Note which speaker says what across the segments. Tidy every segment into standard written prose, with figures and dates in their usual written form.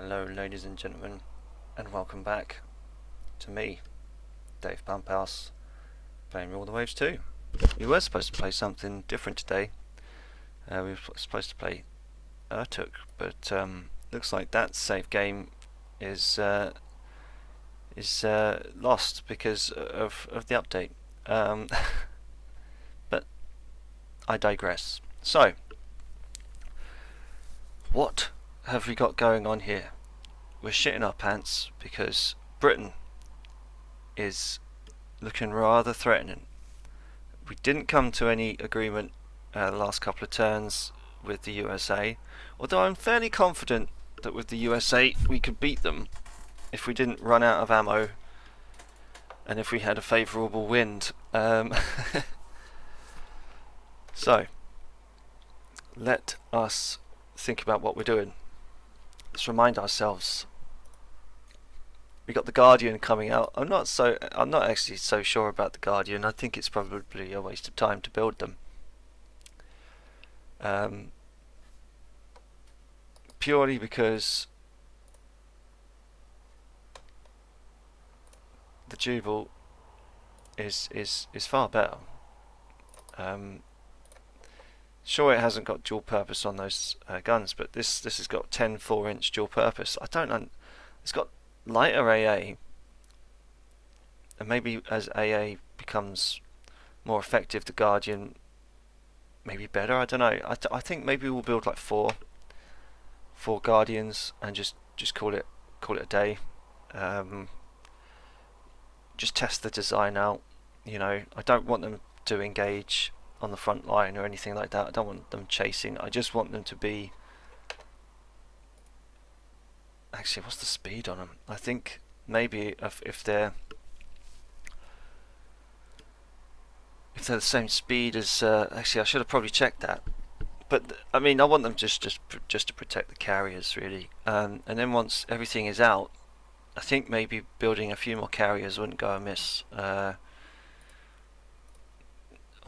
Speaker 1: Hello ladies and gentlemen, and welcome back to me, Dave Pumphouse, playing Rule the Waves 2. We were supposed to play something different today. We were supposed to play Urtuk, but looks like that save game is lost because of the update. But I digress. So, what have we got going on here? We're shitting our pants because Britain is looking rather threatening. We didn't come to any agreement the last couple of turns with the USA, although I'm fairly confident that with the USA we could beat them if we didn't run out of ammo and if we had a favourable wind. So, let us think about what we're doing. Let's remind ourselves. We got the Guardian coming out. I'm not actually so sure about the Guardian. I think it's probably a waste of time to build them. Purely because the Jubal is far better. Sure, it hasn't got dual purpose on those guns, but this has got 10 4-inch dual purpose. It's got lighter AA, and maybe as AA becomes more effective, the Guardian maybe better. I don't know. I think maybe we'll build like four Guardians and just call it a day. Just test the design out. You know, I don't want them to engage on the front line or anything like that. I don't want them chasing. I just want them to be. Actually, what's the speed on them? I think maybe if they're the same speed as actually I should have probably checked that, but I mean I want them just to protect the carriers really, and then once everything is out, I think maybe building a few more carriers wouldn't go amiss, or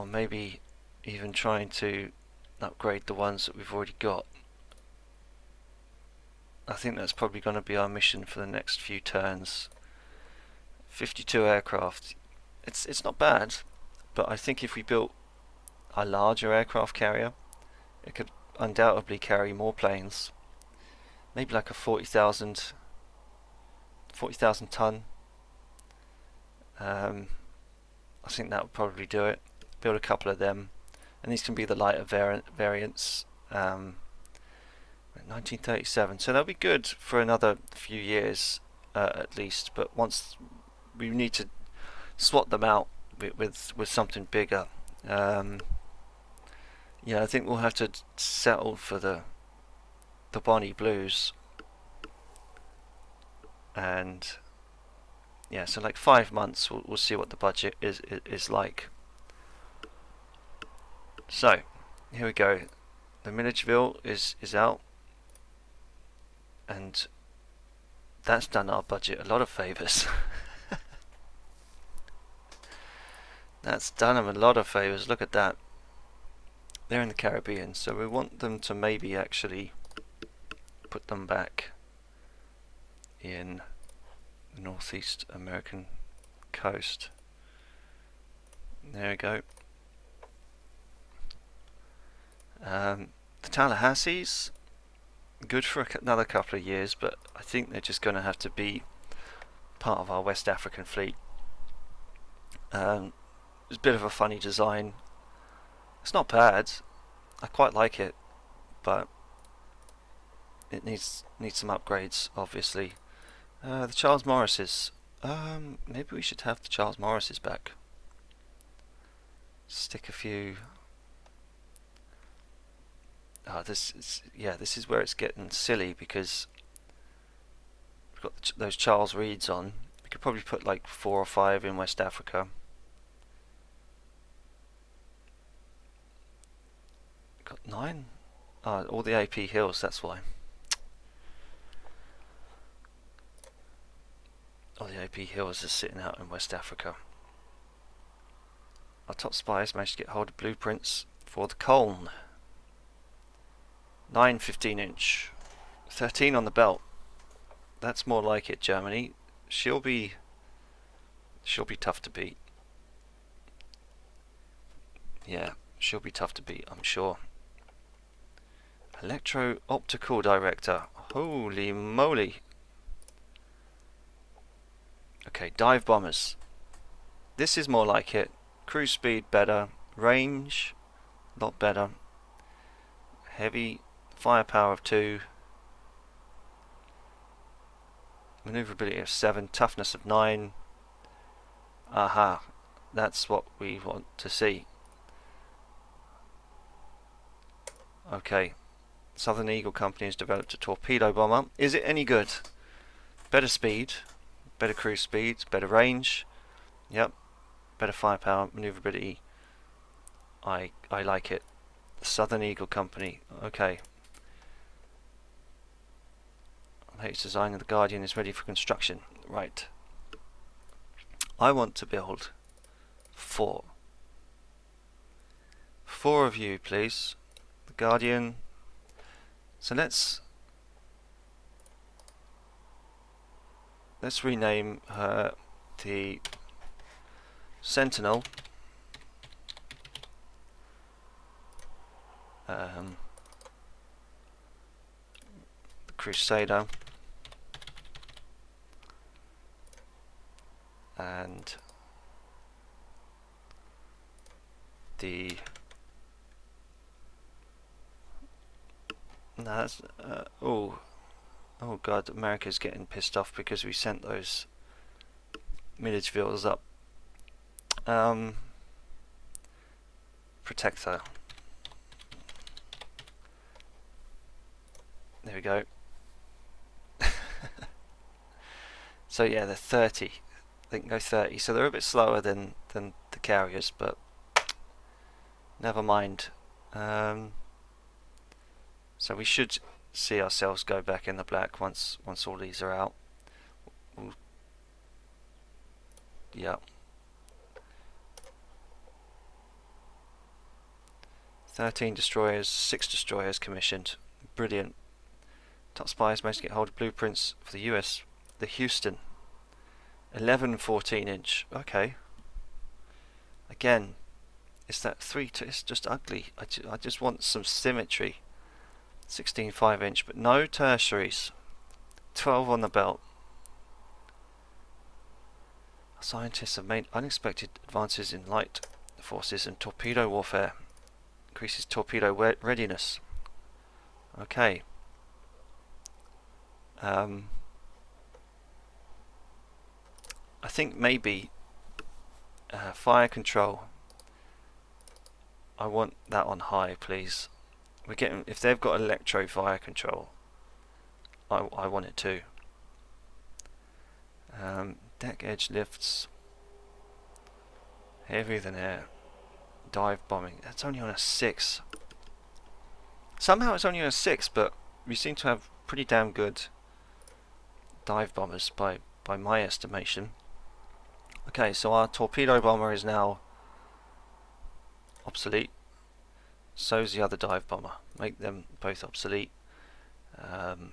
Speaker 1: maybe even trying to upgrade the ones that we've already got. I think that's probably going to be our mission for the next few turns. 52 aircraft. It's not bad, but I think if we built a larger aircraft carrier, it could undoubtedly carry more planes. Maybe like a 40,000 ton. I think that would probably do it. Build a couple of them, and these can be the lighter variants. 1937, so they'll be good for another few years at least, but once we need to swap them out with something bigger. Yeah, I think we'll have to settle for the Bonnie Blues, and yeah, so like 5 months we'll see what the budget is like. So here we go. The Milledgeville is out, and that's done our budget a lot of favours. That's done them a lot of favours. Look at that. They're in the Caribbean, so we want them to maybe actually put them back in the Northeast American coast. There we go. The Tallahassees, good for another couple of years, but I think they're just going to have to be part of our West African fleet. It's a bit of a funny design. It's not bad. I quite like it, but it needs some upgrades, obviously. The Charles Morrises. Maybe we should have the Charles Morrises back. Stick a few. This is where it's getting silly because we've got those Charles Reeds on. We could probably put like 4 or 5 in West Africa. Got 9? All the AP Hills, that's why. All the AP Hills are sitting out in West Africa. Our top spies managed to get hold of blueprints for the Colne. 9 15-inch, 13 on the belt. That's more like it, Germany. She'll be tough to beat. Yeah, she'll be tough to beat, I'm sure. Electro-optical director. Holy moly. Okay, dive bombers. This is more like it. Cruise speed better. Range, a lot better. Heavy firepower of 2. Maneuverability of 7. Toughness of 9. Aha. That's what we want to see. Okay. Southern Eagle Company has developed a torpedo bomber. Is it any good? Better speed. Better cruise speed. Better range. Yep. Better firepower. Maneuverability. I like it. Southern Eagle Company. Okay. Latest design of the Guardian is ready for construction. Right. I want to build 4. 4 of you, please. The Guardian. So let's rename her the Sentinel. The Crusader. And the no, that's oh god, America's getting pissed off because we sent those Milledgevilles up. Protector. There we go. So yeah, they're 30. They can go 30, so they're a bit slower than the carriers, but never mind. So we should see ourselves go back in the black once all these are out. Yeah. 13 destroyers, 6 destroyers commissioned. Brilliant. Top spies managed to get hold of blueprints for the US. The Houston. 11 14-inch. Okay. Again, it's that 3. It's just ugly. I just want some symmetry. 16 5-inch, but no tertiaries. 12 on the belt. Scientists have made unexpected advances in light forces and torpedo warfare. Increases torpedo readiness. Okay. I think maybe fire control. I want that on high, please. We're getting, if they've got electro fire control, I want it too. Deck edge lifts. Heavier than air. Dive bombing. That's only on a 6. Somehow it's only on a 6, but we seem to have pretty damn good dive bombers by my estimation. Okay, so our torpedo bomber is now obsolete. So's the other dive bomber. Make them both obsolete. I'm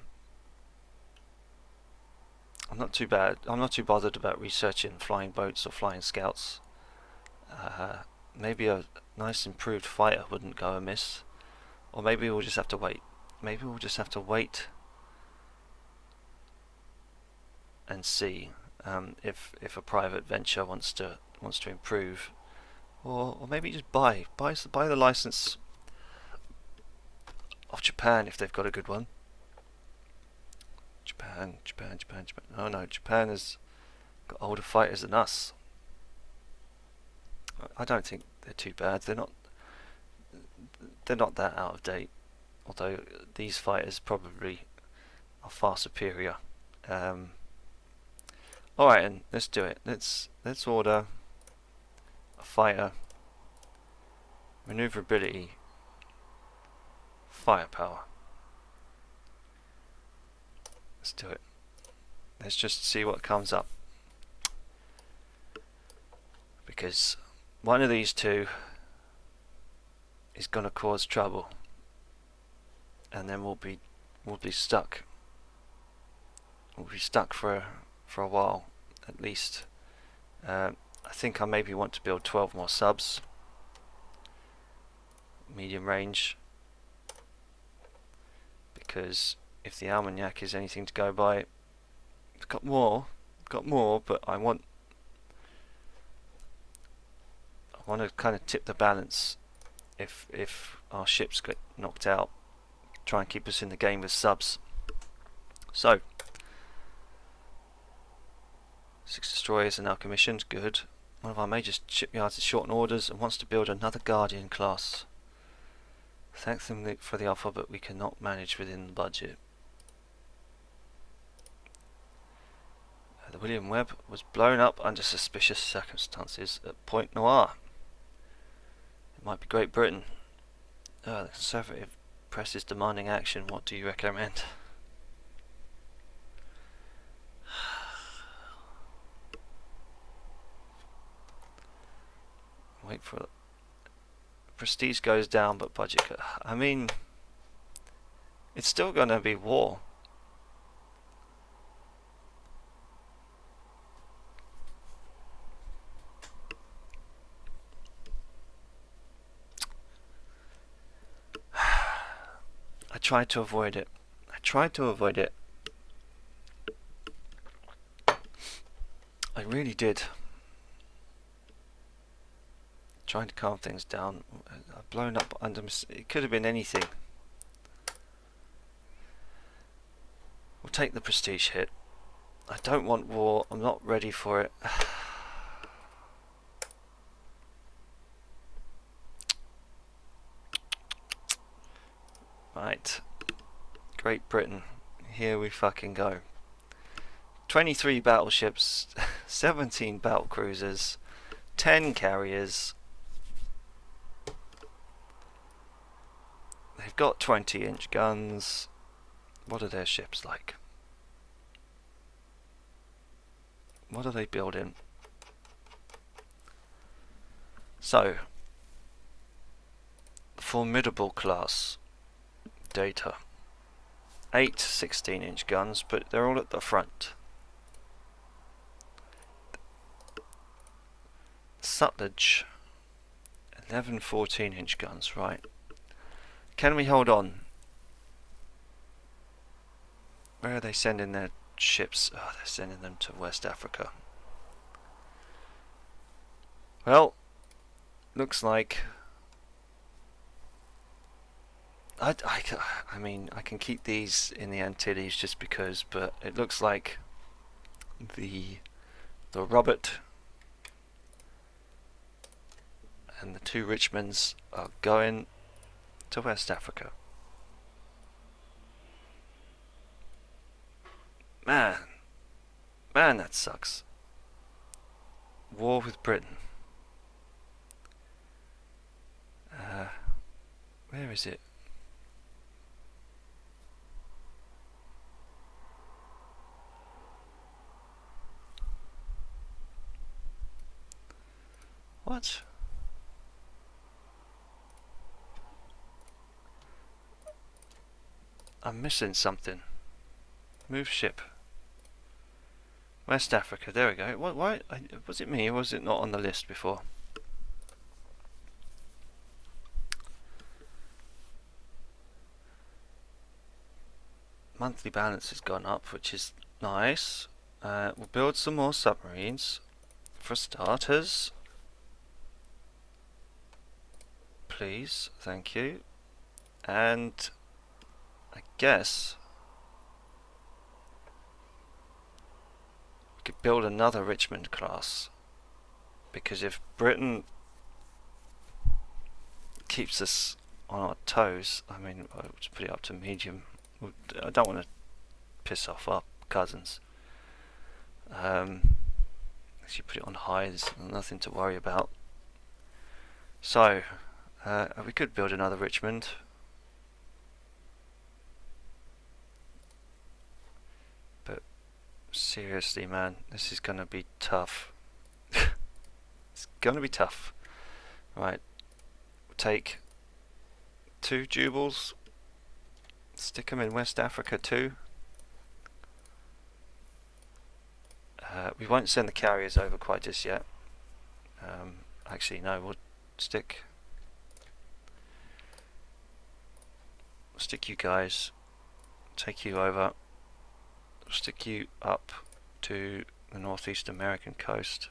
Speaker 1: not too bothered about researching flying boats or flying scouts. Maybe a nice improved fighter wouldn't go amiss. Or maybe we'll just have to wait. Maybe we'll just have to wait and see if a private venture wants to improve, or maybe just buy the license of Japan if they've got a good one. Japan. Oh no, Japan has got older fighters than us. I don't think they're too bad. They're not that out of date. Although these fighters probably are far superior. Alright, and let's do it. Let's order a fighter. Maneuverability. Firepower. Let's do it. Let's just see what comes up. Because one of these two is going to cause trouble. And then we'll be stuck. we'll be stuck for a while at least. I think I maybe want to build 12 more subs, medium range, because if the Almanac is anything to go by, we've got more, but I want to kind of tip the balance. If our ships get knocked out, try and keep us in the game with subs. So 6 destroyers are now commissioned. Good. One of our major shipyards is short on orders and wants to build another Guardian class. Thank them for the offer, but we cannot manage within the budget. The William Webb was blown up under suspicious circumstances at Point Noir. It might be Great Britain. The Conservative press is demanding action. What do you recommend? Wait for it. Prestige goes down, but budget I mean, it's still going to be war. I tried to avoid it. I really did. Trying to calm things down. I've blown up under. It could have been anything. We'll take the prestige hit. I don't want war. I'm not ready for it. Right. Great Britain. Here we fucking go. 23 battleships, 17 battle cruisers, 10 carriers. They've got 20-inch guns. What are their ships like? What are they building? So, formidable class data. 8 16-inch guns, but they're all at the front. Sutlej, 11 14-inch guns, right. Can we hold on? Where are they sending their ships? Oh, they're sending them to West Africa. Well, looks like I mean, I can keep these in the Antilles just because, but it looks like the Robert and the 2 Richmonds are going to West Africa. Man, that sucks. War with Britain. Where is it? What? I'm missing something. Move ship. West Africa, there we go. Why was it me or was it not on the list before? Monthly balance has gone up, which is nice. We'll build some more submarines. For starters. Please, thank you. And I guess we could build another Richmond class, because if Britain keeps us on our toes, I mean, I'll just put it up to medium. I don't want to piss off our cousins. Actually put it on high, there's nothing to worry about. So we could build another Richmond. But seriously, man, this is gonna be tough. It's gonna be tough. Right, we'll take 2 Jubiles, stick them in West Africa too. We won't send the carriers over quite just yet. Actually, no, we'll stick you guys, take you over, stick you up to the Northeast American coast.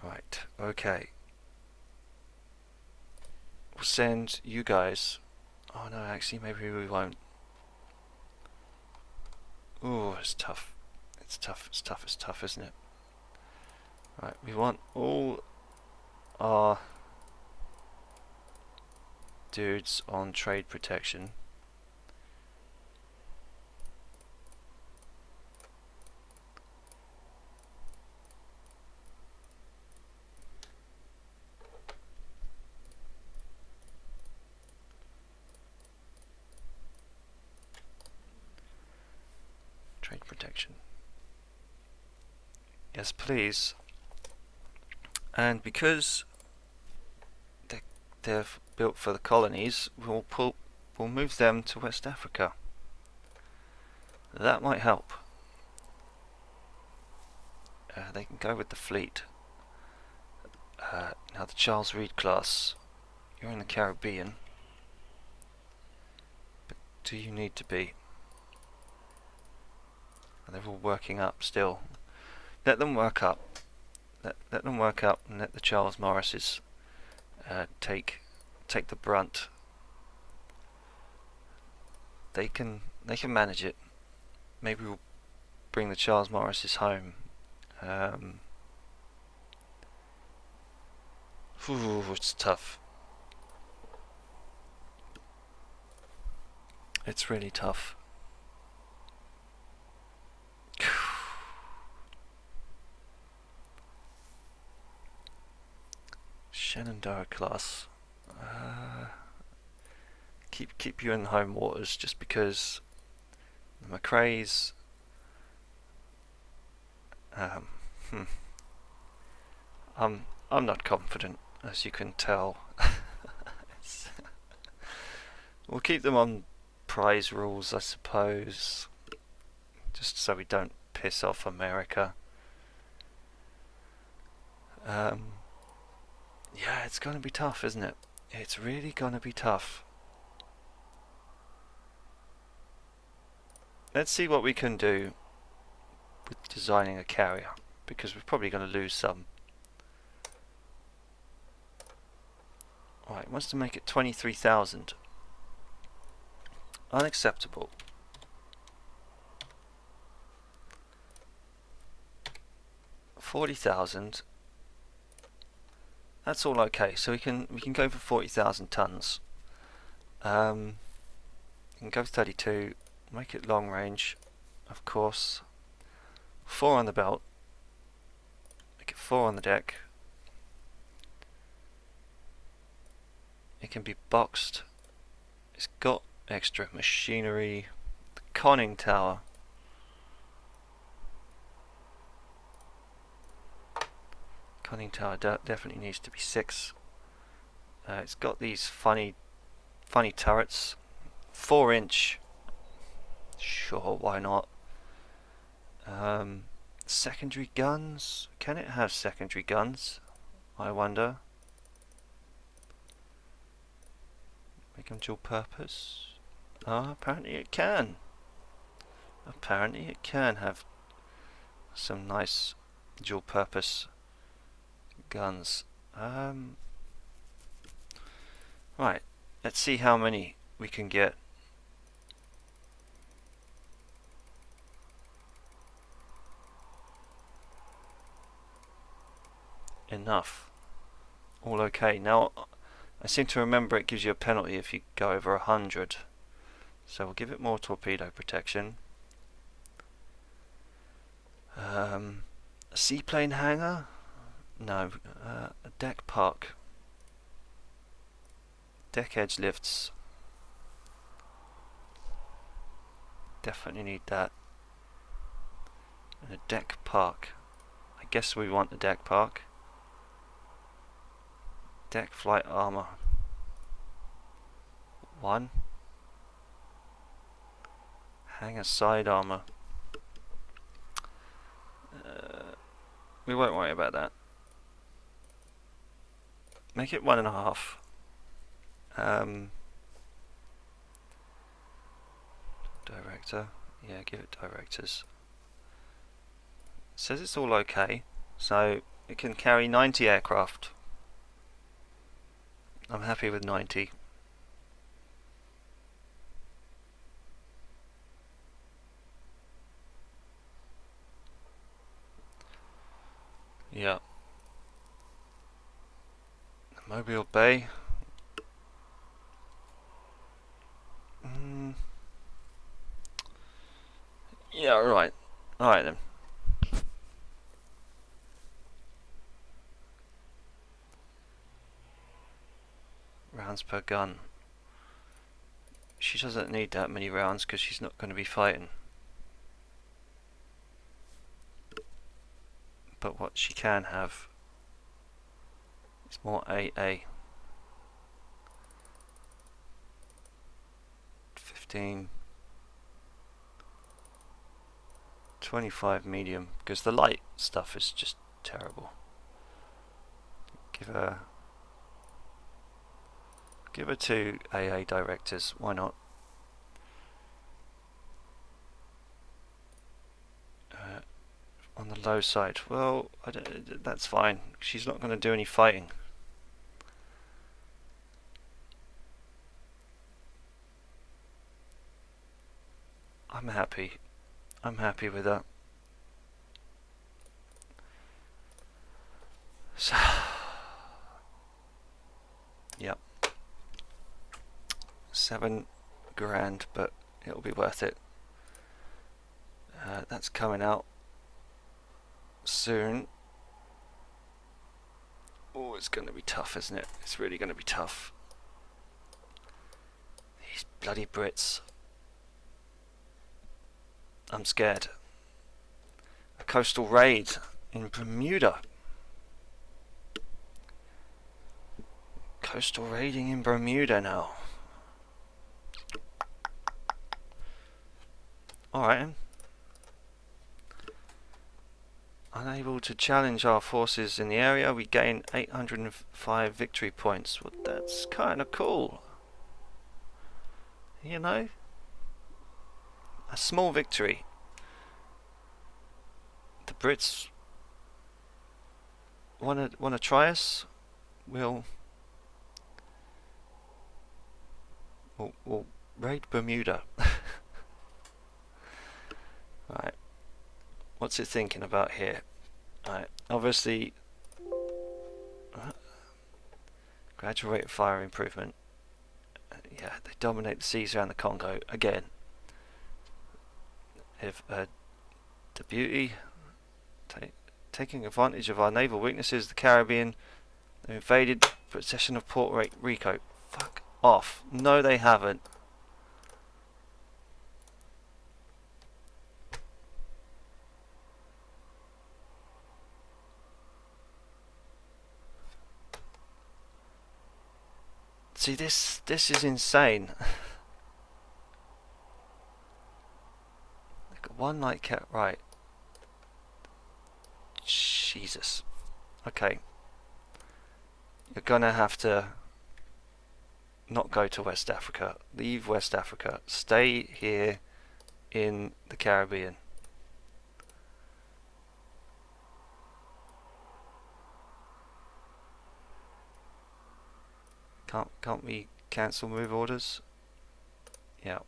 Speaker 1: Right, okay. We'll send you guys. Oh no, actually, maybe we won't. Ooh, it's tough. It's tough, isn't it? Right, we want all our dudes on trade protection. Trade protection. Yes, please. And because they're built for the colonies, we'll move them to West Africa. That might help. They can go with the fleet. Now the Charles Reed class, you're in the Caribbean, but do you need to be? They're all working up still. Let them work up. Let them work up, and let the Charles Morrises take the brunt. They can manage it. Maybe we'll bring the Charles Morrises home. It's tough. It's really tough. Shenandoah class. Keep you in the home waters just because the McRae's. I'm not confident, as you can tell. We'll keep them on prize rules, I suppose, just so we don't piss off America. Yeah, it's gonna be tough, isn't it? It's really gonna be tough. Let's see what we can do with designing a carrier, because we're probably going to lose some. Alright, wants to make it 23,000. Unacceptable. $40,000. That's all okay. So we can go for 40,000 tons. We can go for 32. Make it long range, of course. 4 on the belt. Make it 4 on the deck. It can be boxed. It's got extra machinery. The conning tower. Conning tower definitely needs to be 6. It's got these funny turrets. 4-inch. Sure, why not? Secondary guns. Can it have secondary guns? I wonder. Make them dual purpose. Apparently it can. Apparently it can have some nice dual purpose guns. Right, let's see how many we can get. Enough. All okay. Now, I seem to remember it gives you a penalty if you go over 100. So we'll give it more torpedo protection. A seaplane hangar? No. A deck park. Deck edge lifts. Definitely need that. And a deck park. I guess we want the deck park. Deck flight armor. 1. Hangar side armor. We won't worry about that. Make it 1.5. Director. Yeah, give it directors. It says it's all okay. So it can carry 90 aircraft. I'm happy with 90. Yeah. Mobile Bay. Yeah, alright. Alright then. Rounds per gun. She doesn't need that many rounds because she's not going to be fighting. But what she can have is more AA. 15. 25 medium, because the light stuff is just terrible. Give her 2 AA directors, why not? On the low side, well, that's fine. She's not going to do any fighting. I'm happy. I'm happy with that. So, yep. 7 grand, but it'll be worth it. That's coming out soon. Oh, it's going to be tough, isn't it? It's really going to be tough. These bloody Brits. I'm scared. A coastal raid in Bermuda. Coastal raiding in Bermuda now. Alright. Unable to challenge our forces in the area, we gain 805 victory points. Well, that's kind of cool. You know? A small victory. The Brits wanna try us? We'll raid Bermuda. Right. What's it thinking about here? Right. Obviously, gradual rate of fire improvement. Yeah, they dominate the seas around the Congo again. If the beauty, taking advantage of our naval weaknesses, the Caribbean, they invaded possession of Puerto Rico. Fuck off. No, they haven't. See, this is insane. They've got one light cat, right? Jesus. Okay. You're gonna have to not go to West Africa. Leave West Africa. Stay here in the Caribbean. Can't we cancel move orders? Yeah.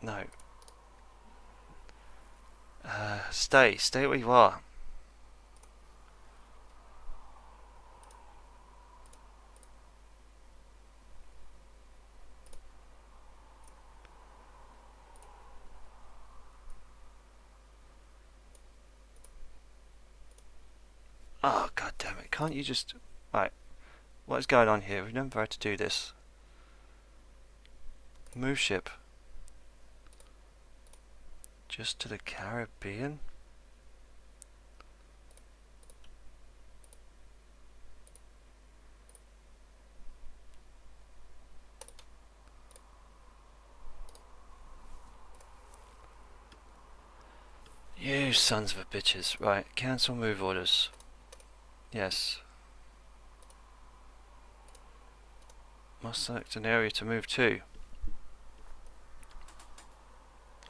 Speaker 1: No. Stay where you are. Oh, god damn it. Can't you just... Right. What is going on here? We've never had to do this. Move ship. Just to the Caribbean? You sons of a bitches. Right, cancel move orders. Yes. Must select an area to move to.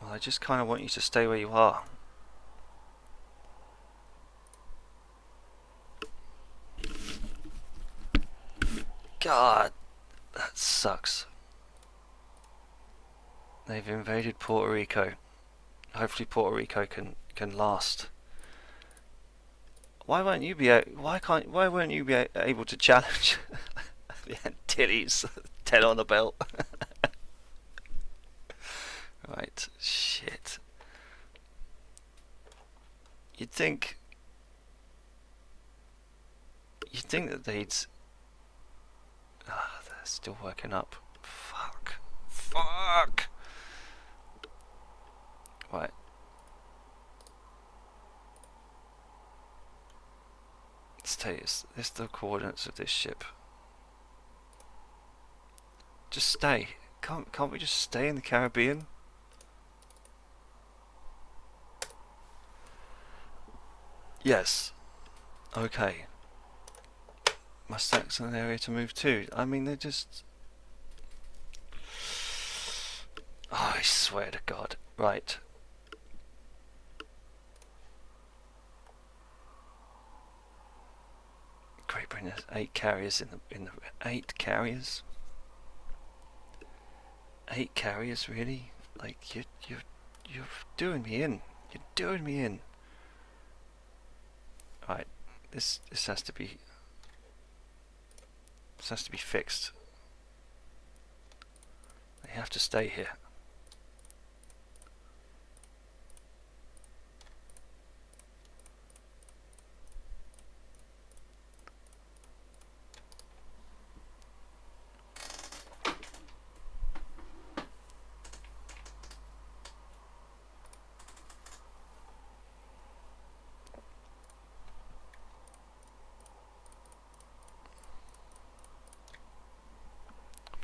Speaker 1: Well, I just kind of want you to stay where you are. God, that sucks. They've invaded Puerto Rico. Hopefully Puerto Rico can last. Why weren't you able to challenge the Antilles? 10 on the belt. Right, shit. You'd think that they'd... they're still working up. Fuck! Right. Let's tell you, this is the coordinates of this ship. Just stay. Can't we just stay in the Caribbean? Yes. Okay. Must select an area to move to. I mean, they're just... Oh, I swear to God. Right. Great Britain has 8 carriers in the 8 carriers. 8 carriers, really? Like you're doing me in. You're doing me in. Right. This has to be. This has to be fixed. They have to stay here.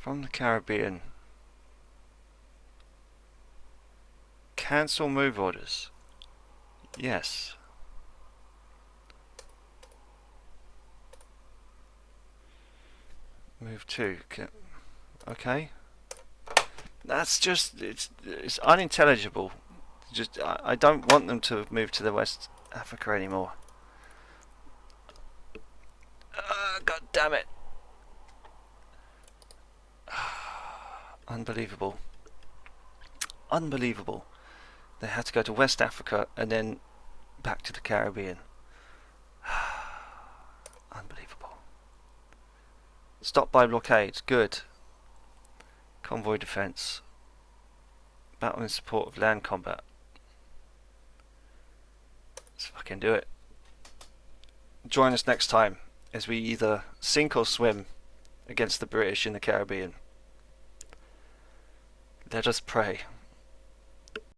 Speaker 1: From the Caribbean. Cancel move orders. Yes. Move to. Okay. That's just it's unintelligible. Just I don't want them to move to the West Africa anymore. God damn it. Unbelievable. Unbelievable. They had to go to West Africa and then back to the Caribbean. Unbelievable. Stop by blockade. Good. Convoy defense. Battle in support of land combat. Let's fucking do it. Join us next time as we either sink or swim against the British in the Caribbean. Let us pray.